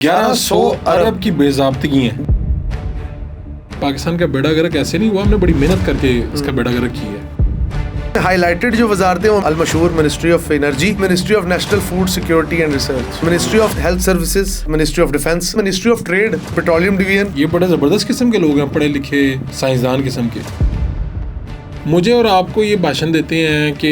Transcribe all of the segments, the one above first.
1100 अरब की बेज़ाब्तगी है। पाकिस्तान का बेड़ा गर्क ऐसे नहीं हुआ, हमने बड़ी मेहनत करके इसका बेड़ा गर्क की है। हाईलाइटेड जो वजारतें अल मशहूर ministry of energy, ministry of national food security and research, ministry of health services, ministry of defence, ministry of trade, petroleum division. ये बड़े ज़बरदस्त किस्म के लोग हैं, पढ़े लिखे साइंसदान किस्म के। मुझे और आपको ये भाषण देते हैं कि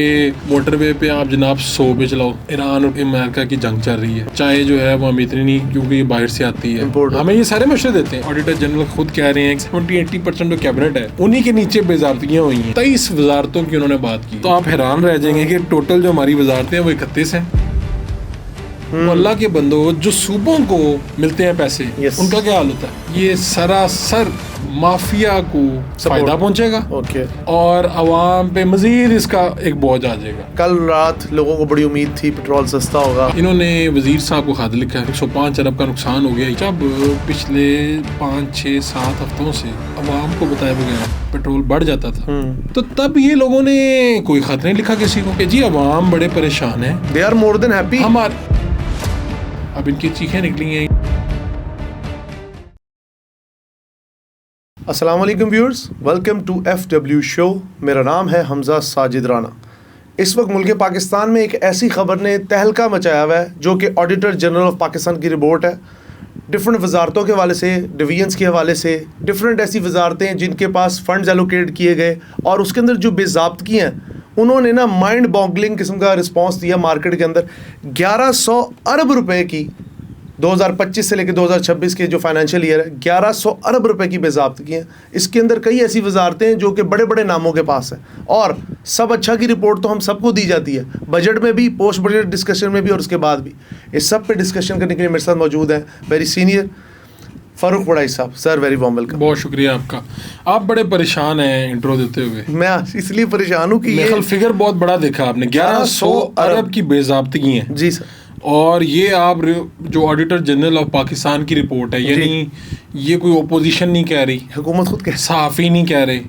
मोटरवे पे आप जनाब 100 पे चलाओ। ईरान और अमेरिका की जंग चल रही है, चाय जो है वो हम इतनी नहीं क्योंकि ये बाहर से आती है, हमें ये सारे मशवरे देते हैं। ऑडिटर जनरल खुद कह रहे हैं 70-80% जो कैबिनेट है उन्हीं के नीचे बेजारतियाँ हुई हैं। 23 वजारतों की उन्होंने बात की, तो आप हैरान रह जाएंगे कि टोटल जो हमारी वजारतें हैं वो 31 हैं। तो अल्लाह के बंदो, जो सूबों को मिलते हैं पैसे, उनका क्या हाल होता है? ये सरासर माफिया को फायदा पहुंचेगा और अवाम पे मजीद इसका एक बोझ आ जाएगा। कल रात लोगों को बड़ी उम्मीद थी पेट्रोल सस्ता होगा। इन्होंने वजीर साहब को खत लिखा है 105 अरब का नुकसान हो गया। जब पिछले 5-6-7 हफ्तों से अवाम को बताया बगैर पेट्रोल बढ़ जाता था, तो तब ये लोगों ने कोई खत नहीं लिखा किसी को कि जी अवाम बड़े परेशान है, they are more than happy. अब इनकी चीखें निकली हैं। अस्सलाम वालेकुम viewers, welcome to FW show. मेरा नाम है हमजा साजिद राना। इस वक्त मुल्क पाकिस्तान में एक ऐसी खबर ने तहलका मचाया हुआ है जो कि ऑडिटर जनरल ऑफ पाकिस्तान की रिपोर्ट है। डिफरेंट वजारतों के हवाले से, डिवीजन्स के हवाले से, डिफरेंट ऐसी वजारतें जिनके पास फंड्स एलोकेट किए गए और उसके अंदर जो बेज़ाब्तगी हैं, उन्होंने ना माइंड बॉगलिंग किस्म का रिस्पांस दिया मार्केट के अंदर। 1100 अरब रुपए की 2025 से लेकर 2026 के जो फाइनेंशियल ईयर है, 1100 अरब रुपए की बेज़ाब्तगी हैं। इसके अंदर कई ऐसी वजारतें हैं जो कि बड़े बड़े नामों के पास है, और सब अच्छा की रिपोर्ट तो हम सबको दी जाती है, बजट में भी, पोस्ट बजट डिस्कशन में भी और उसके बाद भी। इस सब पे डिस्कशन करने के लिए मेरे साथ मौजूद हैं वेरी सीनियर फारूक बड़ाई साहब। Sir very warm welcome. बहुत शुक्रिया आपका। आप बड़े परेशान हैं इंट्रो देते हुए। मैं इसलिए परेशान हूँ कि ये फिगर बहुत बड़ा देखा आपने, 1100 अरब की बेज़ाब्तगी है। जी सर। और ये आप जो ऑडिटर जनरल ऑफ पाकिस्तान की रिपोर्ट है, यानी ये कोई ओपोजिशन नहीं कह रही, हुकूमत खुद कह, सहाफ़ी नहीं कह रहे,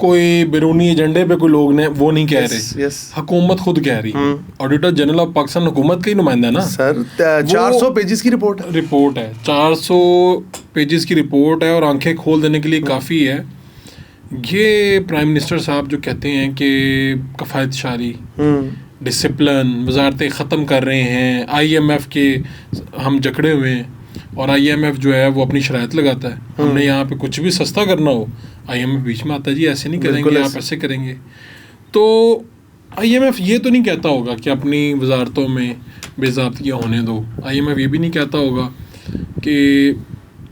कोई बैरूनी एजेंडे पे कोई लोग ने वो नहीं कह रहे, हुकूमत खुद कह रही। ऑडिटर जनरल ऑफ पाकिस्तान हुकूमत का ही नुमाइंदा है ना सर। 400 पेजेस की रिपोर्ट है, 400 पेजेस की रिपोर्ट है और आंखें खोल देने के लिए काफ़ी है। ये प्राइम मिनिस्टर साहब जो कहते हैं कि कफ़ायत शारी, डिसिप्लिन, वजारतें ख़त्म कर रहे हैं, IMF के हम जकड़े हुए हैं, और IMF जो है वो अपनी शराइत लगाता है। हमने यहाँ पे कुछ भी सस्ता करना हो, IMF बीच में आता है, जी ऐसे नहीं करेंगे, आप ऐसे करेंगे। तो IMF ये तो नहीं कहता होगा कि अपनी वजारतों में बेज़ाब्तियाँ होने दो। IMF ये भी नहीं कहता होगा कि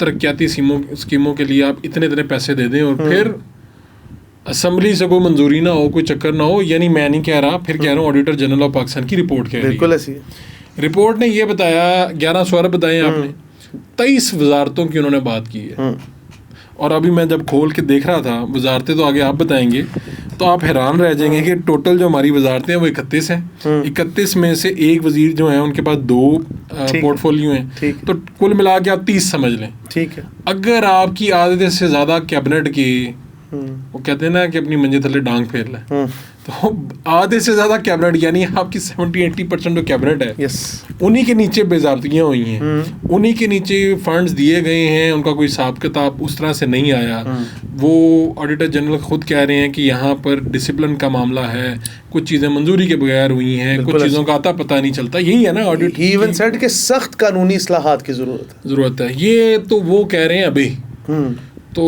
तरक्याती स्कीमों के लिए आप इतने पैसे दे दें और फिर असम्बली से कोई मंजूरी ना हो, कोई चक्कर ना हो। यानी मैं नहीं कह रहा, फिर कह रहा हूँ ऑडिटर जनरल ऑफ पाकिस्तान की रिपोर्ट कह रही है। बिल्कुल ऐसी रिपोर्ट ने ये बताया, 1100 अरब बताए आपने, 23 वजारतों की उन्होंने बात की है। और अभी मैं जब खोल के देख रहा था वजारतें, तो आगे आप बताएंगे, तो आप हैरान रह जाएंगे कि टोटल जो हमारी वजारतें हैं वो 31 हैं। 31 में से एक वजीर जो है उनके पास 2 पोर्टफोलियो हैं, तो कुल मिला के आप 30 समझ लें। ठीक है। अगर आपकी आधे से ज़्यादा कैबिनेट की, वो कहते हैं ना कि अपनी मंजे थले डांग फेर ले, तो आधे से ज़्यादा कैबिनेट यानी आपकी 70-80% जो कैबिनेट है, उन्हीं के नीचे बेज़ाब्तियाँ हुई हैं, उन्हीं के नीचे फंड्स दिए गए हैं, उनका कोई हिसाब किताब उस तरह से नहीं आया। वो ऑडिटर जनरल खुद कह रहे हैं कि यहाँ पर डिसिप्लिन का मामला है, कुछ चीज़ें मंजूरी के बगैर हुई हैं, कुछ चीज़ों का आता पता नहीं चलता। यही है ना ऑडिट। ही इवन सेड कि सख्त कानूनी इस्लाहात की ज़रूरत है। ये तो वो कह रहे हैं अभी, तो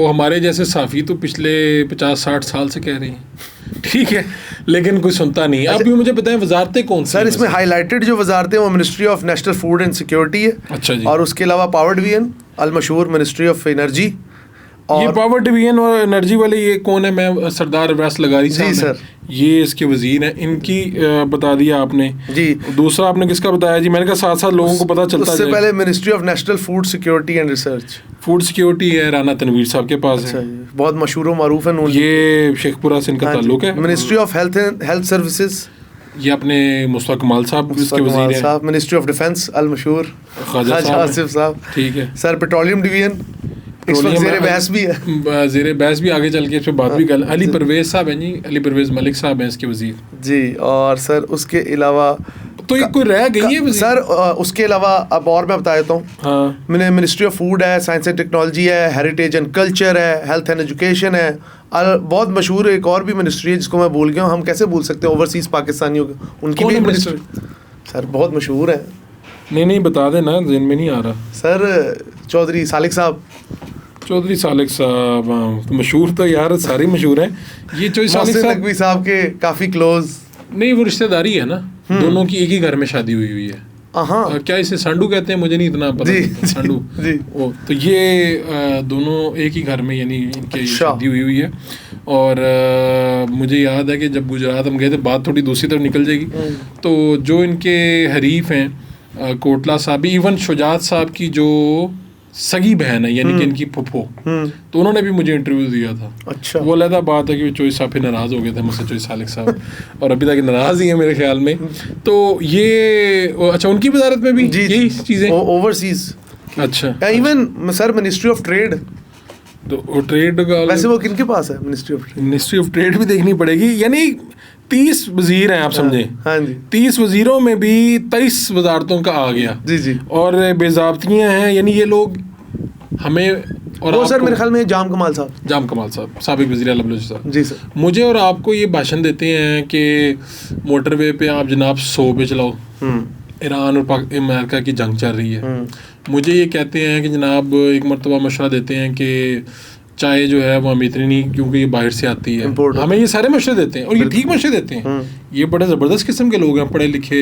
हमारे जैसे साफ़ी तो पिछले 50-60 साल से कह रहे हैं, ठीक है, लेकिन कोई सुनता नहीं। अब भी मुझे बताएं वजारतें कौन सी? सर इसमें हाईलाइटेड जो वजारतें वो ministry of national food and security है। अच्छा जी। और उसके अलावा पावर डिवीजन, अल मशहूर मिनिस्ट्री ऑफ एनर्जी। ये पावर डिवीजन और एनर्जी वाले ये कौन है? मैं सरदार वैस लगारी साहब। जी सर, ये इसके वजीर हैं। इनकी बता दिया आपने जी। दूसरा आपने किसका बताया जी? मैंने कहा साथ साथ लोगों को पता चलता है। उससे पहले ministry of national food security and research. Food security है, राना तनवीर साहब के पास है, बहुत मशहूर व मारूफ है। ये शेखपुरा से इनका ताल्लुक है। मिनिस्ट्री ऑफ हेल्थ सर्विसेज, ये अपने मुस्तफा कमाल साहब इसके वजीर हैं। मिनिस्ट्री ऑफ डिफेंस, अल मशहूर ख्वाजा आसिफ साहब। ठीक है सर। पेट्रोलियम डिवीजन इस वक्त ज़ेरे बहस भी है, ज़ेरे बहस भी, आगे चल के इस पर बात भी कर। अली परवेज़ साहब हैं जी, अली परवेज़ मलिक साहब हैं इसके वजीर जी। और सर उसके अलावा तो ये कोई रह गई है सर उसके अलावा अब और मैं बता देता हूँ। हाँ, मैंने मिनिस्ट्री ऑफ फूड है, साइंस एंड टेक्नोलॉजी है, हेरिटेज एंड कल्चर है, हेल्थ एंड एजुकेशन है, और बहुत मशहूर एक और भी मिनिस्ट्री है जिसको मैं भूल गया हूँ। हम कैसे भूल सकते हैं ओवरसीज पाकिस्तानियों को, उनकी भी मिनिस्ट्री सर बहुत मशहूर है। नहीं बता देना, ज़हन में नहीं आ रहा। सर चौधरी सालिक साहब। चौधरी सालिक साहब, हाँ, मशहूर तो यार सारे मशहूर हैं। ये चौधरी सालिक नकवी साहब के काफ़ी क्लोज। नहीं, वो रिश्तेदारी है ना, दोनों की एक ही घर में शादी हुई है। हाँ, क्या इसे सांडू कहते हैं, मुझे नहीं इतना पता। सांडू जी। वो तो ये दोनों एक ही घर में यानी इनकी शादी हुई है। और मुझे याद है कि जब गुजरात हम गए थे, बात थोड़ी दूसरी तरफ निकल जाएगी, तो जो इनके हरीफ हैं कोटला साहब, इवन शुजात साहब की जो सगी बहन है यानी कि इनकी फुफो, तो उन्होंने भी मुझे इंटरव्यू दिया था। अच्छा। वो अलग बात है कि चौधरी साहब फिर नाराज़ हो गए थे मुझसे, चौधरी सालिक साहब, और अभी तक नाराज़ ही है मेरे ख्याल में। तो ये अच्छा, उनकी वजारत में भी यही चीज़ें ओवरसीज। अच्छा, even sir ministry of trade, तो ट्रेड का वैसे वो किनके पास है ministry of trade? Ministry of trade भी देखनी पड़ेगी। यानी 30 वजीर हैं, आप समझे। हाँ जी। 30 वजीरों में भी 23 वजारतों का आ गया। जी। और बेज़ाब्तियाँ हैं, यानी ये लोग हमें और वो सर मेरे ख्याल में जाम कमाल साहब, साबिक वज़ीर आला बलूच साहब, जी सर, मुझे और आपको ये भाषण देते हैं कि मोटरवे पे आप जनाब 100 पे चलाओ, ईरान और अमेरिका की जंग चल रही है। मुझे ये कहते हैं कि जनाब एक मरतबा मशवरा देते हैं कि चाय जो है वो हम इतनी नहीं, क्योंकि ये बाहर से आती है। हमें ये सारे मशवरे देते हैं और ये ठीक मशवरे देते हैं। ये बड़े ज़बरदस्त किस्म के लोग हैं, पढ़े लिखे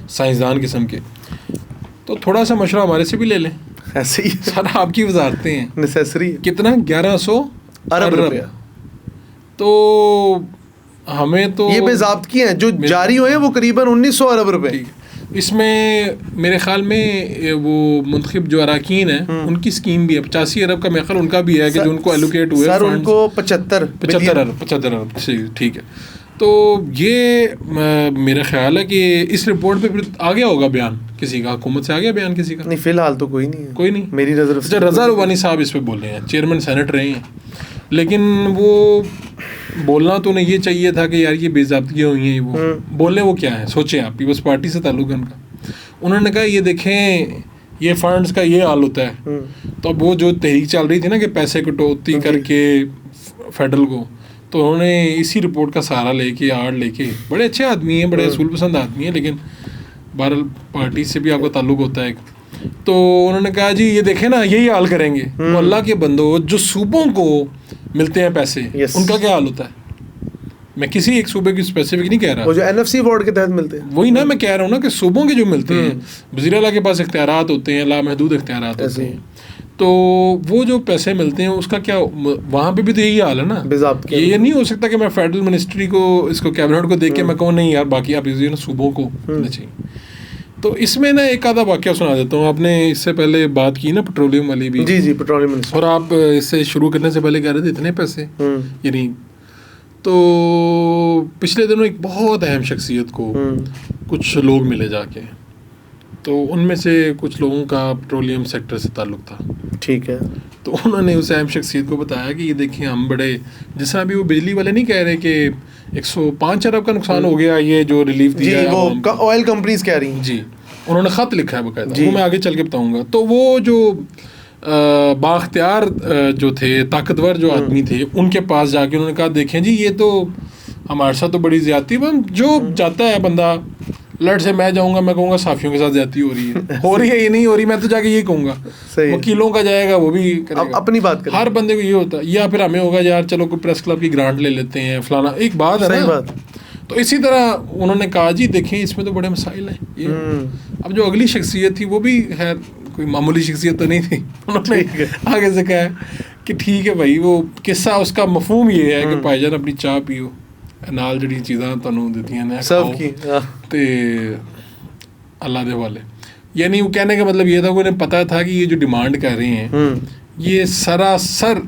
साइंसदान किस्म के। तो थोड़ा सा मशवरा हमारे से भी ले लें। ऐसे ही सारा आपकी वजारतें हैं, नेसेसरी कितना 1100 अरब रुपया। तो हमें तो ये बेज़ाब्ती हैं जो जारी हुए हैं, वो करीबन 1900 अरब रुपए। इसमें मेरे ख्याल में वो मुंतखब जो अराकीन है उनकी स्कीम भी है, 85 अरब का मेरे ख्याल उनका भी है कि जो उनको एलोकेट हुए सर, उनको 75 अरब ठीक है। तो ये मेरा ख्याल है कि इस रिपोर्ट पे फिर आ गया होगा बयान किसी का, हुकूमत से आ गया बयान किसी का? नहीं, फिलहाल तो कोई नहीं है, कोई नहीं मेरी नज़र से। रज़ा रुबानी साहब इस पे बोले हैं, चेयरमैन सेनेट रहे हैं, लेकिन वो बोलना तो नहीं ये चाहिए था कि यार ये बेज़ाब्तियाँ हुई हैं। वो बोलने वो क्या है, सोचें आप, पीपल्स पार्टी से ताल्लुक़ है उनका। उन्होंने कहा ये देखें ये फंड्स का ये हाल होता है। तो अब वो जो तहरीक चल रही थी ना कि पैसे कटौती करके फेडरल को, तो उन्होंने इसी रिपोर्ट का सहारा लेके आड़ लेके, बड़े अच्छे आदमी हैं, बड़े असूल पसंद आदमी हैं, लेकिन बहरहाल पार्टी से भी आपका ताल्लुक़ होता है। तो उन्होंने कहा जी ये देखें ना, यही हाल करेंगे। तो अल्लाह के बंदो, जो सूबों को मिलते हैं पैसे, उनका क्या हाल होता है? मैं किसी एक सूबे की स्पेसिफिक नहीं कह रहा, वो जो NFC बोर्ड के तहत मिलते हैं, वही ना मैं कह रहा हूँ ना कि सूबों के जो मिलते हैं, वज़ीर आला के पास इख्तियारात होते हैं, लामहदूद इख्तियारात होते हैं, तो वो जो पैसे मिलते हैं उसका क्या, वहाँ पे भी तो यही हाल है ना। ये नहीं हो सकता कि मैं फेडरल मिनिस्ट्री को, इसको कैबिनेट को देख के मैं कहूँ नहीं यार बाकी आप इसी सूबों को देना चाहिए। तो इसमें ना एक आधा वाक़या सुना देता हूँ। आपने इससे पहले बात की ना पेट्रोलियम वाली भी। जी पेट्रोलियम मिनिस्ट्री, और आप इससे शुरू करने से पहले कह रहे थे इतने पैसे यानी। तो पिछले दिनों एक बहुत अहम शख्सियत को कुछ लोग मिले जाके, तो उनमें से कुछ लोगों का पेट्रोलियम सेक्टर से ताल्लुक़ था। ठीक है। तो उन्होंने उस अहम शख्सियत को बताया कि ये देखिए हम बड़े, जैसा अभी वो बिजली वाले नहीं कह रहे कि 105 अरब का नुकसान हो गया ये जो रिलीफ दिया है, वो ऑयल कंपनीज कह रही हैं। जी, उन्होंने ख़त लिखा है बाकायदा, वो मैं आगे चल के बताऊँगा। तो वो जो बाख्तियार जो थे, ताकतवर जो आदमी थे, उनके पास जाके उन्होंने कहा देखें जी ये तो हमारे साथ तो बड़ी ज़्यादती है, जो जाता है बंदा लड़ से मैं जाऊंगा, मैं कहूँगा साफियों के साथ ज़्यादती हो रही है ये नहीं हो रही, मैं तो जाके ये कहूँगा। वकीलों का जाएगा वो भी करेगा, अपनी बात करेगा। हर बंदे को ये होता है। या फिर हमें होगा यार चलो कोई प्रेस क्लब की ग्रांट ले लेते हैं फलाना, एक बात है ना। तो इसी तरह उन्होंने कहा जी देखें इसमें तो बड़े मसाइल हैं ये। अब जो अगली शख्सियत थी वो भी खैर कोई मामूली शख्सियत तो नहीं थी। उन्होंने आगे से कहा कि ठीक है भाई, वो किस्सा उसका मफहूम ये है कि भाईजान अपनी चाह पियो, नाल जड़ी चीज़ां तुहानूं दित्तियां ने खाओ ते अल्लाह दे हवाले। यानी वो कहने का मतलब ये था कि उन्हें पता था कि ये जो डिमांड कर रहे हैं ये सरासर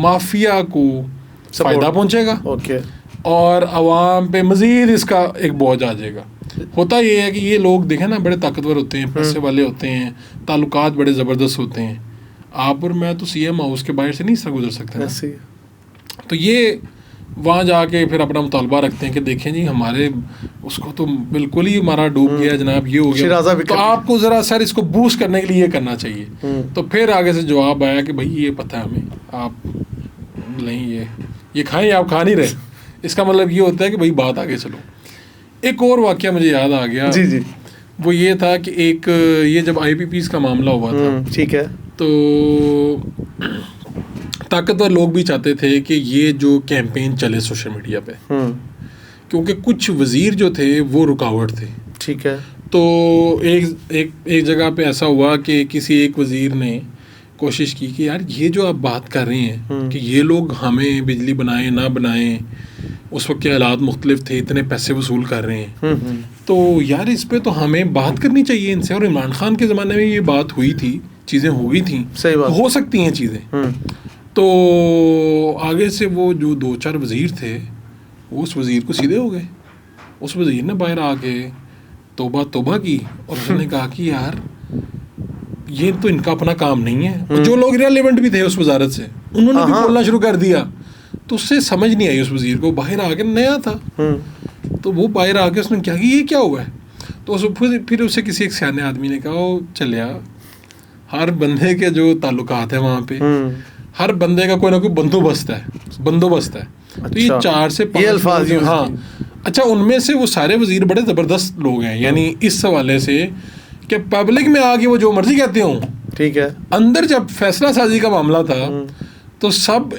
माफिया को फ़ायदा पहुँचेगा और आवाम पे मज़ीद इसका एक बोझ आ जाएगा। होता ये है कि ये लोग देखें ना बड़े ताकतवर होते हैं, पैसे वाले होते हैं, ताल्लुकात बड़े ज़बरदस्त होते हैं। आप और मैं तो CM हाउस के बाहर से नहीं गुजर सकते ना। तो ये वहाँ जाके फिर अपना मुतालबा रखते हैं कि देखें जी हमारे उसको तो बिल्कुल ही हमारा डूब गया जनाब, ये हो गया, तो आपको ज़रा सर इसको बूस्ट करने के लिए ये करना चाहिए। तो फिर आगे से जवाब आया कि भाई ये पता है हमें, आप नहीं ये खाएं, आप खा नहीं रहे, इसका मतलब ये होता है कि भाई बात आगे चलो। एक और वाक़या मुझे याद आ गया, जी जी, वो ये था कि एक ये जब IPPs का मामला हुआ था, ठीक है, तो ताकतवर लोग भी चाहते थे कि ये जो कैंपेन चले सोशल मीडिया पे, क्योंकि कुछ वज़ीर जो थे वो रुकावट थे, ठीक है। तो एक जगह पे ऐसा हुआ कि किसी एक वज़ीर ने कोशिश की कि यार ये जो आप बात कर रहे हैं कि ये लोग हमें बिजली बनाएं ना बनाएं, उस वक्त के हालात मुख्तलिफ थे, इतने पैसे वसूल कर रहे हैं, तो यार इस पे तो हमें बात करनी चाहिए इनसे। और इमरान खान के ज़माने में ये बात हुई थी, चीज़ें हो गई थी, सही बात, हो सकती हैं चीज़ें। तो आगे से वो जो 2-4 वज़ीर थे वो उस वज़ीर को सीधे हो गए। उस वज़ीर ने बाहर आके तौबा की और उसने कहा कि यार ये तो इनका अपना काम नहीं है। और जो लोग रेलेवेंट भी थे उस वजारत से, उन्होंने भी बोलना शुरू कर दिया, तो उससे समझ नहीं आई उस वज़ीर को। बाहर आके नया था, तो वो बाहर आके उसने क्या कि ये क्या हुआ है, तो फिर उससे किसी एक सियाने आदमी ने कहा ओ चलिया, हर बंदे के जो ताल्लुकात है वहाँ पे हर बंदे का कोई ना कोई बंदोबस्त है। तो ये 4 से 5 अल्फाज, हाँ, अच्छा, उनमें से वो सारे वज़ीर बड़े ज़बरदस्त लोग हैं, यानी इस हवाले से कि पब्लिक में आके वो जो मर्जी कहते हों, ठीक है, अंदर जब फैसला साजी का मामला था तो सब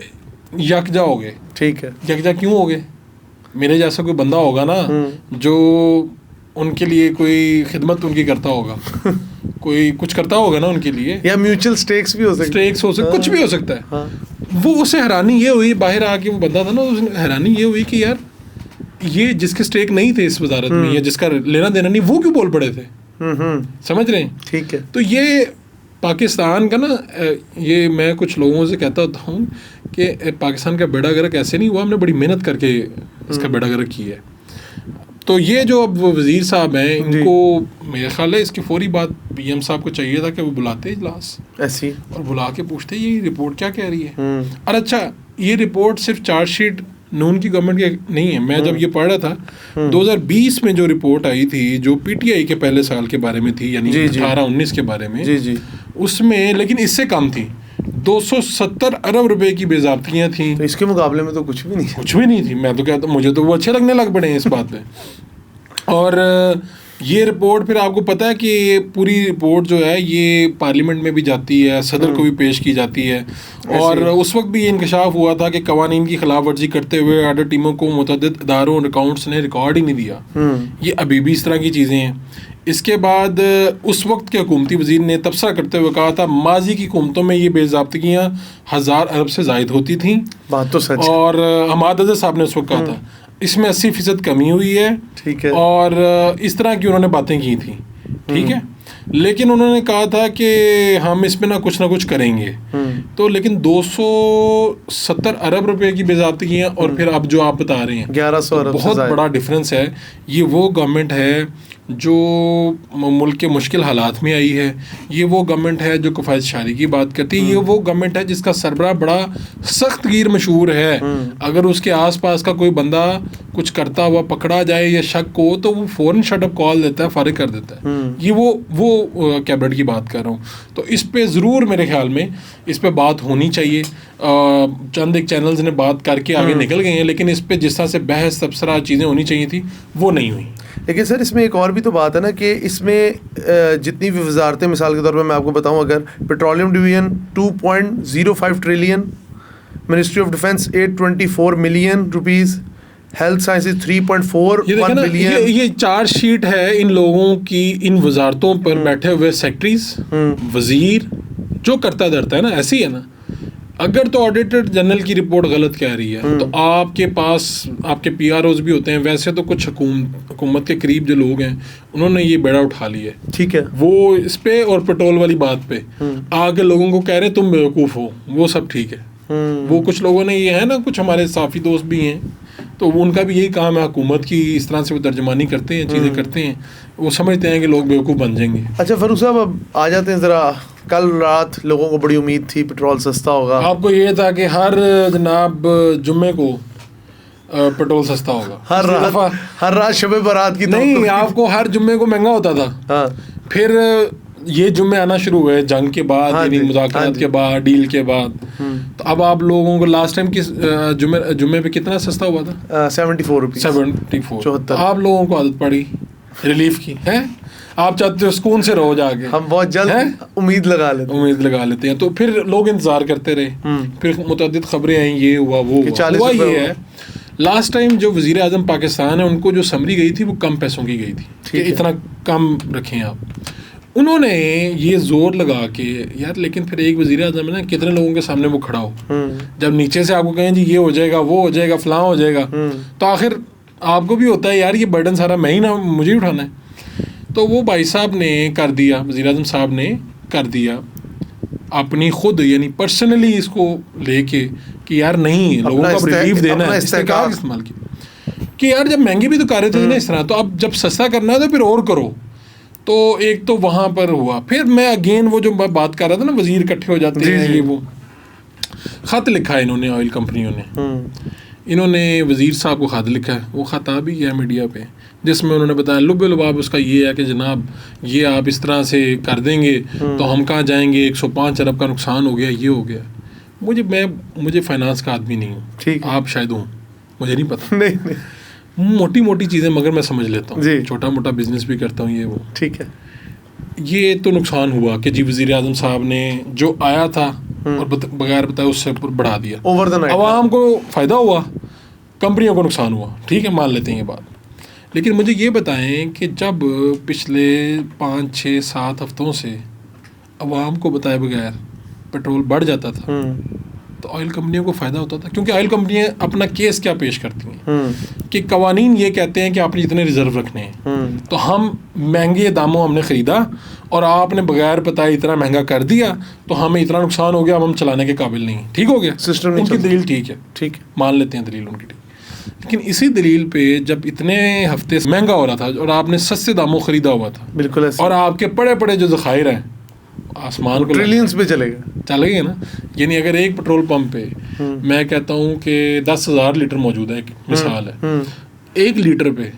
यकजा हो गए। ठीक है, यकजा क्यों हो गए? मेरे जैसा कोई बंदा होगा ना जो उनके लिए कोई खिदमत उनकी करता होगा कोई कुछ करता होगा ना उनके लिए, या म्यूचुअल स्टेक्स भी हो सकते, कुछ भी हो सकता है। वो उसे हैरानी ये हुई, बाहर आके वो बंदा था ना, उसने हैरानी ये हुई कि यार ये जिसके स्टेक नहीं थे इस वजारत में, या जिसका लेना देना नहीं, वो क्यों बोल पड़े थे। समझ रहे हैं? ठीक है। तो ये पाकिस्तान का ना, ये मैं कुछ लोगों से कहता होता हूँ कि पाकिस्तान का बेड़ा गर्क ऐसे नहीं हुआ, हमने बड़ी मेहनत करके इसका बेड़ा गर्क की है। तो ये जो अब वज़ीर साहब हैं, इनको मेरा ख्याल है इसकी फौरी बात PM साहब को चाहिए था कि वो बुलाते इजलास ऐसी और बुला के पूछते ये रिपोर्ट क्या कह रही है। और अच्छा, ये रिपोर्ट सिर्फ चार्जशीट नून की गवर्नमेंट की नहीं है। मैं जब ये पढ़ रहा था 2020 में जो रिपोर्ट आई थी, जो PTI के पहले साल के बारे में थी, यानी 18-19 के बारे में, उसमें लेकिन इससे कम थी, 270 अरब रुपए की बेज़ाब्तियाँ थी। तो इसके मुकाबले में तो कुछ भी नहीं थी। मैं तो कहता, मुझे तो वो अच्छे लगने लग पड़े हैं इस बात पे। और ये रिपोर्ट फिर आपको पता है कि पूरी रिपोर्ट जो है ये पार्लियामेंट में भी जाती है, सदर को भी पेश की जाती है। और उस वक्त भी ये इंकशाफ हुआ था कि कवानीन की खिलाफ वर्जी करते हुए ऑडिट टीमों को मुतअद्दिद इदारों और अकाउंट्स ने रिकॉर्ड ही नहीं दिया। ये अभी भी इस तरह की चीज़ें हैं। इसके बाद उस वक्त के हुकूमती वज़ीर ने तबसरा करते हुए कहा था माजी की हुकूमतों में ये बेज़ाब्तियाँ 1000 अरब से ज़ायद होती थी। बात तो सच। और हमाद अज़हर साहब ने उस वक्त कहा था इसमें 80% कमी हुई है। ठीक है। और इस तरह की उन्होंने बातें की थी। ठीक है, लेकिन उन्होंने कहा था कि हम इसमें ना कुछ करेंगे। तो लेकिन 270 अरब रुपए की बेज़ाब्तियाँ और फिर अब जो आप बता रहे हैं 1100 अरब, बहुत बड़ा डिफरेंस है। ये वो गवर्नमेंट है जो मुल्क के मुश्किल हालात में आई है, ये वो गवर्नमेंट है जो किफ़ायत शारी की बात करती है, ये वो गवर्नमेंट है जिसका सरबराह बड़ा सख्त गिर मशहूर है। अगर उसके आसपास का कोई बंदा कुछ करता हुआ पकड़ा जाए या शक हो तो वो फ़ौरन शटअप कॉल देता है, फारिग कर देता है। ये वो कैबिनेट की बात कर रहा हूँ। तो इस पे ज़रूर मेरे ख्याल में इस पे बात होनी चाहिए। चंद एक चैनल्स ने बात करके आगे निकल गए हैं, लेकिन इस पे जिस तरह से बहस तबसरा चीज़ें होनी चाहिए थी वो नहीं हुई। लेकिन सर इसमें एक और भी तो बात है ना कि इसमें जितनी भी वजारतें, मिसाल के तौर पर मैं आपको बताऊं, अगर petroleum division 2.05 trillion, ministry of defence 824 million rupees, health sciences 3.41 billion. ये चार्ज शीट है इन लोगों की, इन वजारतों पर बैठे हुए सेक्रेटरीज, वजीर, जो करता धरता है ना, ऐसे ही है ना। अगर तो ऑडिटर जनरल की रिपोर्ट गलत कह रही है तो आपके पास आपके PROs भी होते हैं। वैसे तो कुछ हुकूमत के करीब जो लोग हैं उन्होंने ये बेड़ा उठा लिया है। ठीक है, वो इस पे और पेट्रोल वाली बात पे आगे लोगों को कह रहे हैं तुम बेवकूफ़ हो, वो सब ठीक है। वो कुछ लोगों ने ये है ना, कुछ हमारे साफ़ी दोस्त भी हैं, तो उनका भी यही काम है, हुकूमत की इस तरह से वो तर्जमानी करते हैं, चीज़ें करते हैं, वो समझते हैं कि लोग बेवकूफ़ बन जाएंगे। अच्छा फ़ारूक साहब, अब आ जाते हैं ज़रा, कल रात लोगों को बड़ी उम्मीद थी पेट्रोल सस्ता होगा। आपको ये था कि हर जनाब जुम्मे को पेट्रोल सस्ता होगा। हर रात शब बारात की नहीं, आपको हर जुम्मे को महंगा होता था। हाँ। फिर ये जुम्मे आना शुरू हुए जंग के बाद, यानी मुज़ाकरात के बाद, डील के बाद। तो अब आप लोगों को लास्ट टाइम किस जुम्मे पे कितना सस्ता हुआ था? 74 रुपीज़। 74। आप लोगों को आदत पड़ी रिलीफ की है, आप चाहते हो सुकून से रहो जाके। हम बहुत जल्द उम्मीद लगा लेते हैं। तो फिर लोग इंतजार करते रहे, फिर मुतअद्दिद खबरें आई, ये हुआ वो हुआ। ये है लास्ट टाइम जो वज़ीर आज़म पाकिस्तान है, उनको जो समरी गई थी वो कम पैसों की गई थी कि इतना कम रखें आप। उन्होंने ये जोर लगा के यार, लेकिन फिर एक वज़ीर आज़म है ना, कितने लोगों के सामने वो खड़ा हो, जब नीचे से आपको कहें जी ये हो जाएगा, वो हो जाएगा, फलां हो जाएगा, तो आखिर आपको भी होता है यार ये बर्डन सारा मैं ही ना, मुझे ही उठाना है। तो वो भाई साहब ने कर दिया, वज़ीर आज़म साहब ने कर दिया अपनी खुद, यानी पर्सनली इसको लेके कि यार नहीं, लोगों को रिलीफ देना है, इस्तेकाल इस्तेमाल किया कि यार जब महंगी भी तो कर रहे थे ना इस तरह, तो अब जब सस्ता करना है तो फिर और करो। तो एक तो वहाँ पर हुआ। फिर मैं अगेन वो जो बात कर रहा था ना, वज़ीर इकट्ठे हो जाते हैं, ये वो ख़त लिखा है इन्होंने, ऑयल कंपनियों ने, इन्होंने वज़ीर साहब को ख़त लिखा है, वो ख़त आ भी गया मीडिया पे, जिसमें उन्होंने बताया लुब-ए-लुबाब उसका ये है कि जनाब ये आप इस तरह से कर देंगे तो हम कहाँ जाएंगे, 105 अरब का नुकसान हो गया, ये हो गया। मुझे फाइनेंस का आदमी नहीं हूँ, आप शायद हूँ, मुझे नहीं पता। नहीं, मोटी मोटी चीज़ें मगर मैं समझ लेता हूँ, छोटा मोटा बिजनेस भी करता हूँ, ये वो। ठीक है। ये तो नुकसान हुआ कि जी वज़ीर आज़म साहब ने जो आया था और बगैर बताए उससे बढ़ा दिया, ओवर द नाइट। आवाम को फ़ायदा हुआ, कंपनियों को नुकसान हुआ, ठीक है, मान लेते हैं ये बात। लेकिन मुझे ये बताएं कि जब पिछले 5, 6, 7 हफ्तों से आवाम को बताए बगैर पेट्रोल बढ़ जाता था, तो ऑयल कंपनियों को फ़ायदा होता था, क्योंकि ऑयल कंपनियां अपना केस क्या पेश करती हैं कि कवानीन ये कहते हैं कि आपने जितने रिजर्व रखने हैं, तो हम महंगे दामों हमने ख़रीदा और आपने बगैर बताए इतना महंगा कर दिया, तो हमें इतना नुकसान हो गया, अब हम चलाने के काबिल नहीं। ठीक हो गया, सिस्टम उनकी दलील ठीक है, मान लेते हैं दलील उनकी ठीक। लेकिन इसी दलील पे जब इतने हफ्ते महंगा हो रहा था और आपने सस्ते दामों ख़रीदा हुआ था, बिल्कुल, और आपके पड़े पड़े जो ज़खायर हैं आसमान को ट्रिलियंस पे चले गए ना। यानी अगर एक पेट्रोल पंप पे मैं कहता हूँ कि 10,000 लीटर मौजूद है, एक मिसाल है, 1 लीटर पे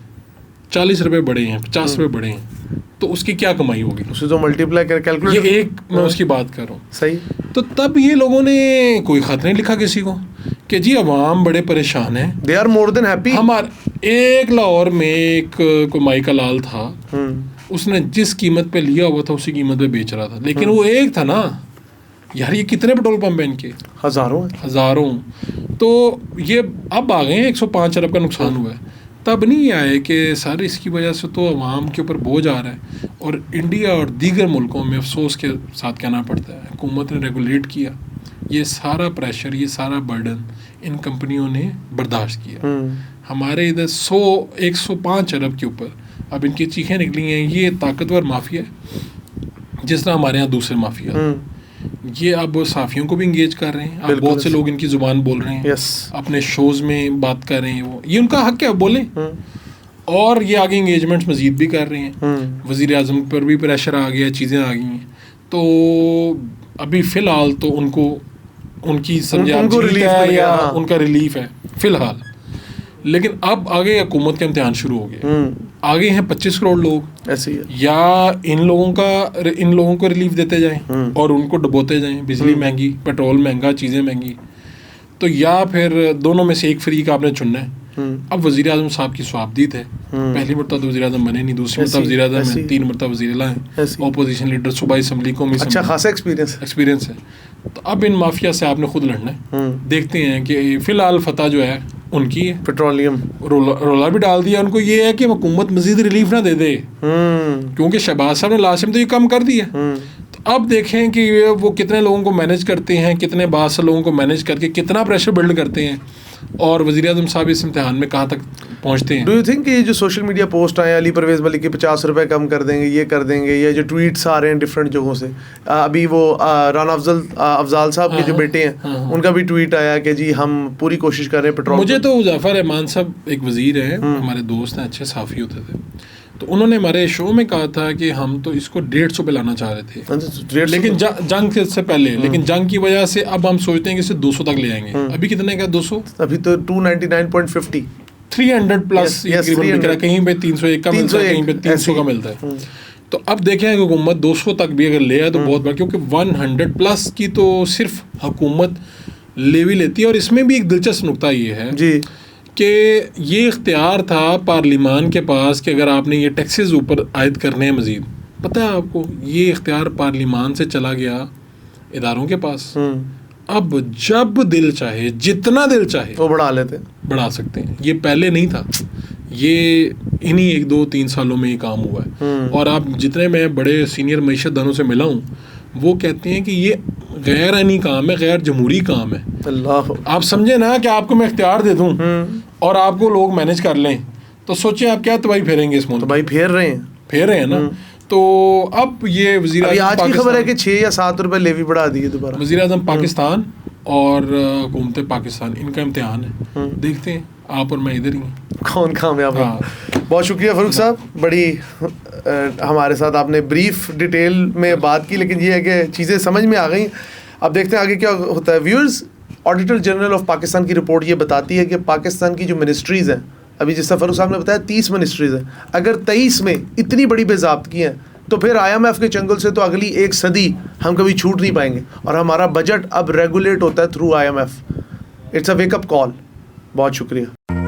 40 रुपए बढ़े हैं, 50 रुपए बढ़े हैं, तो उसकी क्या कमाई होगी? उसे तो मल्टीप्लाई कर कैलकुलेट, ये एक मैं उसकी बात कर रहा हूँ। सही। तो तब ये लोगों ने कोई खत नहीं लिखा किसी को कि जी अवाम बड़े परेशान हैं, they are more than happy. हमारे एक लाहौर में एक कोई माइका लाल था, उसने जिस कीमत पे लिया हुआ था उसी कीमत पे बेच रहा था, लेकिन वो एक था ना यार, ये कितने पेट्रोल पंप हैं इनके? हज़ारों। तो ये अब आ गए हैं, 105 अरब का नुकसान हुआ है। तब नहीं आए कि सर इसकी वजह से तो अवाम के ऊपर बोझ आ रहा है, और इंडिया और दीगर मुल्कों में अफसोस के साथ कहना पड़ता है हुकूमत ने रेगुलेट किया, ये सारा प्रेशर, ये सारा बर्डन इन कंपनियों ने बर्दाश्त किया। हमारे इधर 105 अरब के ऊपर अब इनकी चीखें निकली हैं। ये ताकतवर माफिया है, जिस तरह हमारे यहाँ दूसरे माफिया, ये अब साफियों को भी इंगेज कर रहे हैं। अब बहुत से लोग इनकी जुबान बोल रहे हैं, अपने शोज में बात कर रहे हैं, वो ये उनका हक है, बोलें। और ये आगे इंगेजमेंट्स मजीद भी कर रहे हैं। वज़ीर आज़म पर भी प्रेशर आ गया, चीज़ें आ गई हैं। तो अभी फ़िलहाल तो उनको उनकी समझे उनका रिलीफ है फ़िलहाल, लेकिन अब आगे हुकूमत के इम्तिहान शुरू हो गए। आगे हैं 25 करोड़ लोग, ऐसे ही या इन लोगों को रिलीफ देते जाएं और उनको डुबोते जाएं, बिजली महंगी, पेट्रोल महंगा, चीज़ें महंगी, तो या फिर दोनों में से एक फरीक आपने चुनना है। अब वज़ीर आज़म साहब की स्वाबदीद है, पहली मरतबा तो वज़ीर आज़म बने नहीं, दूसरी मरतबा वज़ीर आज़म है, 3 मरतबा वज़ीर आला हैं, अपोजिशन लीडर, सूबाई असम्बली को अच्छा खासा एक्सपीरियंस है। तो अब इन माफिया से आपने खुद लड़ना है। देखते हैं कि फ़िलहाल फतह जो है उनकी है, पेट्रोलियम रोला भी डाल दिया उनको। ये है कि हुकूमत मजीद रिलीफ ना दे दे, क्योंकि शहबाज साहब ने लास्ट टाइम तो ये कम कर दिया। तो अब देखें कि वो कितने लोगों को मैनेज करते हैं, कितने बास लोगों को मैनेज करके कितना प्रेशर बिल्ड करते हैं, और वज़ीर आज़म साहब इस इम्तिहान में कहाँ तक पहुँचते हैं। डू यू थिंक ये जो सोशल मीडिया पोस्ट आए अली परवेज़ मलिक के 50 रुपये कम कर देंगे, ये कर देंगे, या जो ट्वीट्स आ रहे हैं डिफरेंट जगहों से, अभी वो राना अफजाल साहब के जो बेटे हैं उनका भी ट्वीट आया कि जी हम पूरी कोशिश कर रहे हैं पेट्रोल। मुझे तो ज़फ़र रहमान साहब एक वज़ीर हैं, हमारे दोस्त हैं, अच्छे साफ़ी होते थे, तो उन्होंने हमारे शो में कहा था कि हम तो इसको 150 पे लाना चाह रहे थे, लेकिन जंग से पहले, लेकिन जंग की वजह से अब हम सोचते हैं कि इसे 200 तक ले आएंगे। अभी कितने का 200? अभी तो 299.50, 300 प्लस कहीं पे 301 का मिलता है, कहीं पे 300 का मिलता है। तो अब देखें हुकूमत 200 तक भी अगर ले आए तो बहुत बड़ा, क्योंकि 100 प्लस की तो सिर्फ हुकूमत ले भी लेती है। और इसमें भी एक दिलचस्प नुकता ये है जी कि ये इख्तियार था पार्लिमान के पास कि अगर आपने ये टैक्सेस ऊपर आयद करने हैं मज़ीद, पता है आपको ये इख्तियार पार्लिमान से चला गया इदारों के पास। अब जब दिल चाहे, जितना दिल चाहे वो बढ़ा सकते हैं। ये पहले नहीं था, ये इन्हीं 1, 2, 3 सालों में ये काम हुआ है। और आप जितने मैं बड़े सीनियर मईशतदानों से मिला हूँ वो कहते हैं कि ये गैर आईनी काम है, गैर जमहूरी काम है। अल्लाह, आप समझे ना कि आपको मैं इख्तियार दे दूँ और आपको लोग मैनेज कर लें, तो सोचिए आप क्या तबाही फेरेंगे इस मुल्क। तो भाई फेर रहे हैं ना। तो अब ये वज़ीर आज़म आज की खबर है कि 6 या 7 रुपए लेवी बढ़ा दिए दोबारा। वज़ीर आज़म पाकिस्तान और हुकूमत पाकिस्तान, इनका इम्तिहान है। देखते हैं आप और मैं इधर ही हैं कौन कामयाब है। बहुत शुक्रिया फ़ारूक साहब, बड़ी हमारे साथ आपने ब्रीफ डिटेल में बात की, लेकिन ये है कि चीज़ें समझ में आ गई। अब देखते हैं आगे क्या होता है। Viewers, auditor general of Pakistan की रिपोर्ट ये बताती है कि पाकिस्तान की जो मिनिस्ट्रीज़ हैं, अभी जिस तरह फ़ारूक साहब ने बताया 30 मिनिस्ट्रीज़ हैं, अगर 23 में इतनी बड़ी बेज़ाब्तगी हैं तो फिर IMF के चंगुल से तो अगली 1 सदी हम कभी छूट नहीं पाएंगे। और हमारा बजट अब रेगुलेट होता है through IMF। It's a wake up call. बहुत शुक्रिया।